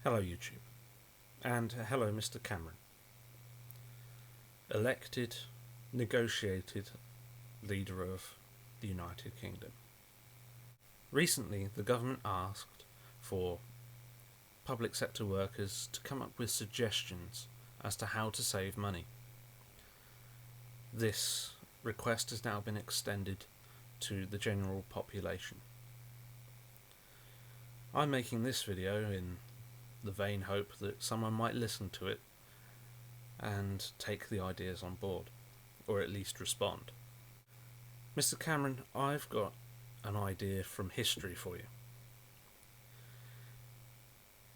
Hello YouTube, and hello Mr. Cameron. Elected, negotiated leader of the United Kingdom. Recently the government asked for public sector workers to come up with suggestions as to how to save money. This request has now been extended to the general population. I'm making this video in the vain hope that someone might listen to it and take the ideas on board, or at least respond. Mr. Cameron, I've got an idea from history for you.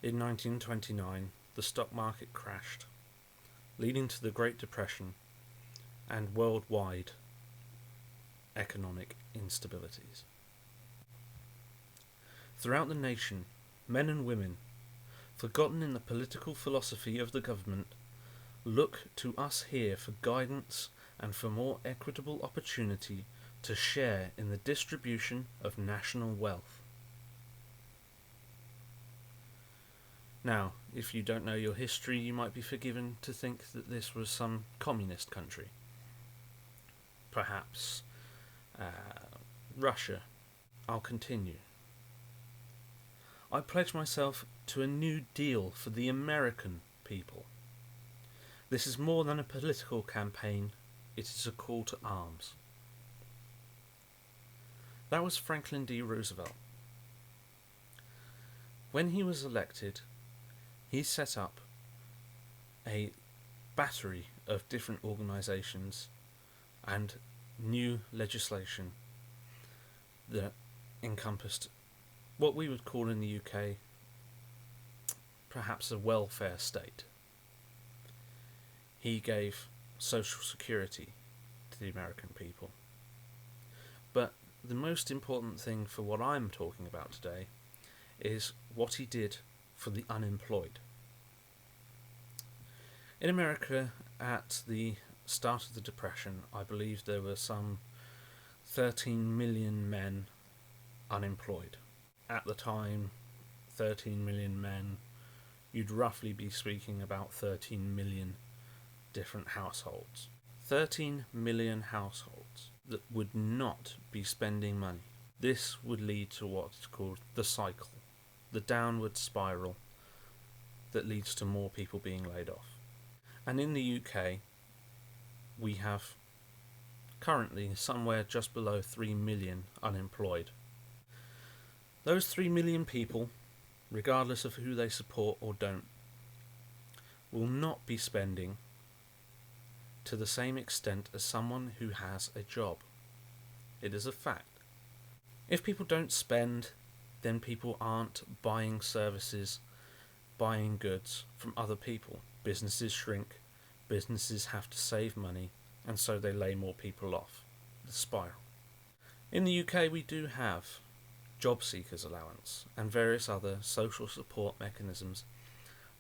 In 1929, the stock market crashed, leading to the Great Depression and worldwide economic instabilities. Throughout the nation, men and women, forgotten in the political philosophy of the government, look to us here for guidance and for more equitable opportunity to share in the distribution of national wealth. Now, if you don't know your history, you might be forgiven to think that this was some communist country. Perhaps Russia. I'll continue. I pledge myself to a new deal for the American people. This is more than a political campaign, it is a call to arms. That was Franklin D. Roosevelt. When he was elected, he set up a battery of different organisations and new legislation that encompassed what we would call in the UK perhaps a welfare state. He gave social security to the American people. But the most important thing for what I'm talking about today is what he did for the unemployed. In America, at the start of the Depression, I believe there were some 13 million men unemployed. At the time, 13 million men, you'd roughly be speaking about 13 million different households. 13 million households that would not be spending money. This would lead to what's called the cycle, the downward spiral that leads to more people being laid off. And in the UK, we have currently somewhere just below 3 million unemployed. Those 3 million people, regardless of who they support or don't, will not be spending to the same extent as someone who has a job. It is a fact. If people don't spend, then people aren't buying services, buying goods from other people. Businesses shrink, businesses have to save money, and so they lay more people off. The spiral. In the UK, we do have job seekers allowance and various other social support mechanisms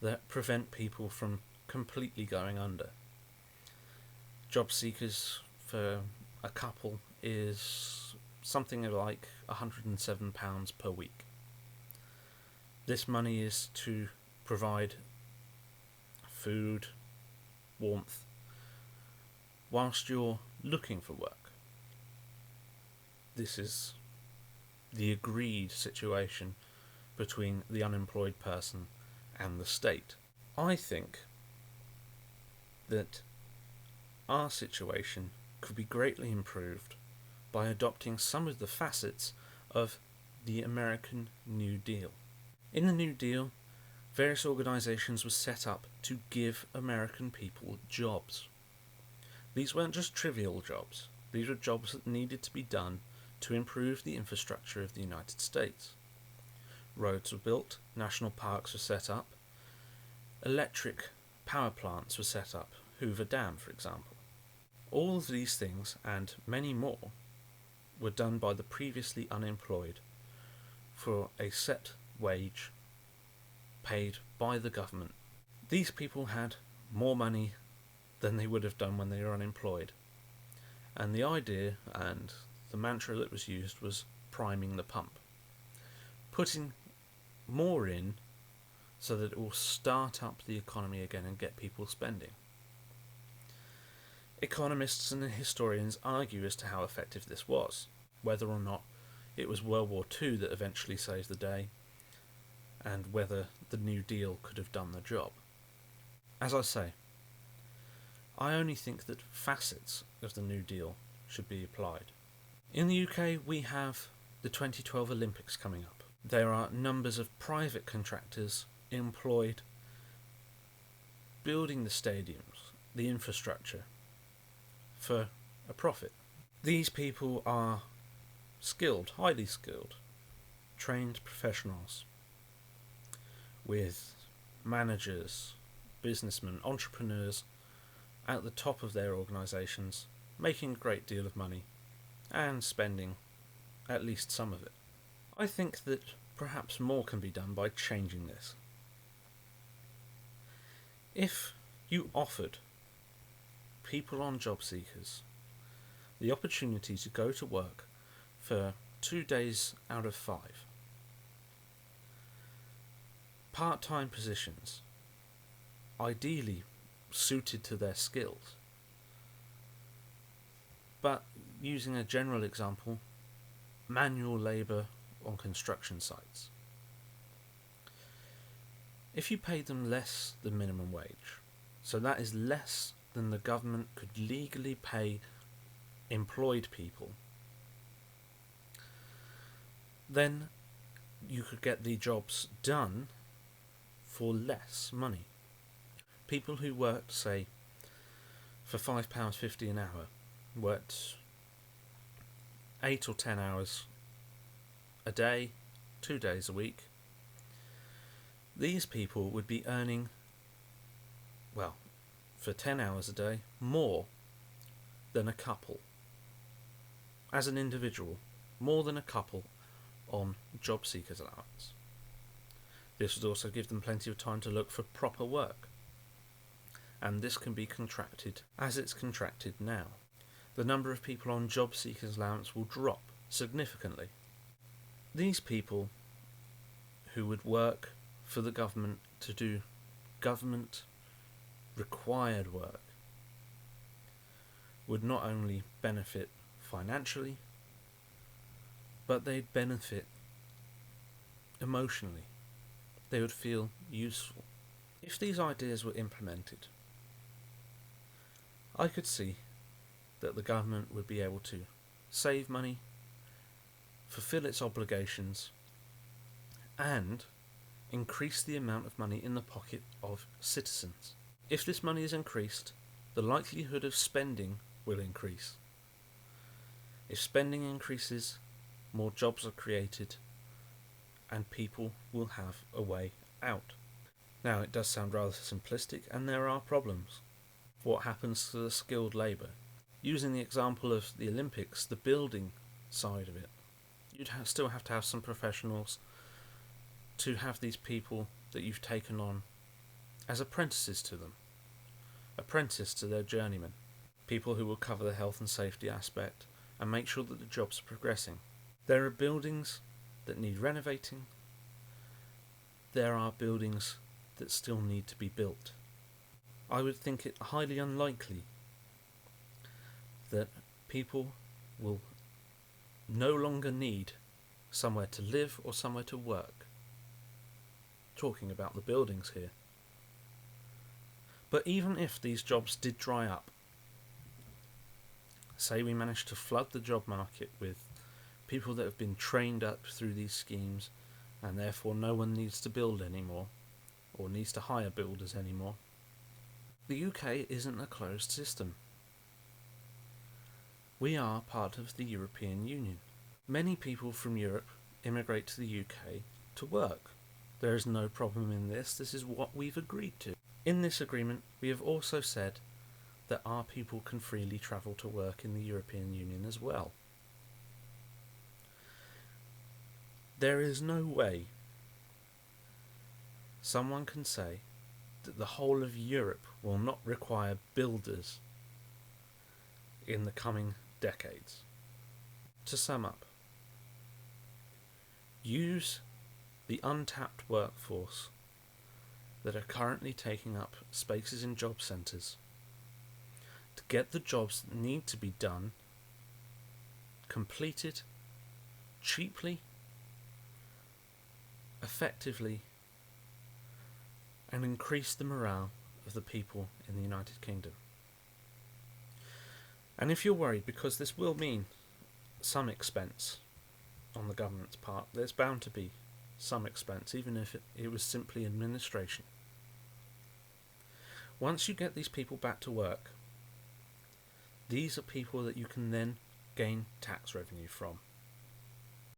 that prevent people from completely going under. Job seekers for a couple is something like £107 per week. This money is to provide food, warmth, whilst you're looking for work. This is the agreed situation between the unemployed person and the state. I think that our situation could be greatly improved by adopting some of the facets of the American New Deal. In the New Deal, various organisations were set up to give American people jobs. These weren't just trivial jobs, these were jobs that needed to be done to improve the infrastructure of the United States. Roads were built, national parks were set up, electric power plants were set up, Hoover Dam for example. All of these things, and many more, were done by the previously unemployed for a set wage paid by the government. These people had more money than they would have done when they were unemployed. And the idea and the mantra that was used was priming the pump. Putting more in so that it will start up the economy again and get people spending. Economists and historians argue as to how effective this was, whether or not it was World War II that eventually saved the day, and whether the New Deal could have done the job. As I say, I only think that facets of the New Deal should be applied. In the UK, we have the 2012 Olympics coming up. There are numbers of private contractors employed building the stadiums, the infrastructure, for a profit. These people are skilled, highly skilled, trained professionals with managers, businessmen, entrepreneurs at the top of their organisations, making a great deal of money and spending at least some of it. I think that perhaps more can be done by changing this. If you offered people on job seekers the opportunity to go to work for 2 days out of 5, part-time positions, ideally suited to their skills, but using a general example, manual labour on construction sites. If you paid them less than minimum wage, so that is less than the government could legally pay employed people, then you could get the jobs done for less money. People who worked, say, for £5.50 an hour, worked 8 or 10 hours a day, 2 days a week. These people would be earning, well, for 10 hours a day, more than a couple. As an individual, more than a couple on job seekers allowance. This would also give them plenty of time to look for proper work. And this can be contracted as it's contracted now. The number of people on job seekers allowance will drop significantly. These people who would work for the government to do government required work would not only benefit financially, but they'd benefit emotionally. They would feel useful. If these ideas were implemented, I could see that the government would be able to save money, fulfill its obligations, and increase the amount of money in the pocket of citizens. If this money is increased, the likelihood of spending will increase. If spending increases, more jobs are created, and people will have a way out. Now, it does sound rather simplistic, and there are problems. What happens to the skilled labour? Using the example of the Olympics, the building side of it, you'd still have to have some professionals to have these people that you've taken on as apprentices to them, apprentice to their journeymen, people who will cover the health and safety aspect and make sure that the jobs are progressing. There are buildings that need renovating. There are buildings that still need to be built. I would think it highly unlikely that people will no longer need somewhere to live or somewhere to work. Talking about the buildings here. But even if these jobs did dry up, say we managed to flood the job market with people that have been trained up through these schemes, and therefore no one needs to build anymore, or needs to hire builders anymore. The UK isn't a closed system. We are part of the European Union. Many people from Europe immigrate to the UK to work. There is no problem in this. This is what we've agreed to. In this agreement, we have also said that our people can freely travel to work in the European Union as well. There is no way someone can say that the whole of Europe will not require builders in the coming decades. To sum up, use the untapped workforce that are currently taking up spaces in job centres to get the jobs that need to be done completed cheaply, effectively, and increase the morale of the people in the United Kingdom. And if you're worried, because this will mean some expense on the government's part, there's bound to be some expense, even if it was simply administration. Once you get these people back to work, these are people that you can then gain tax revenue from.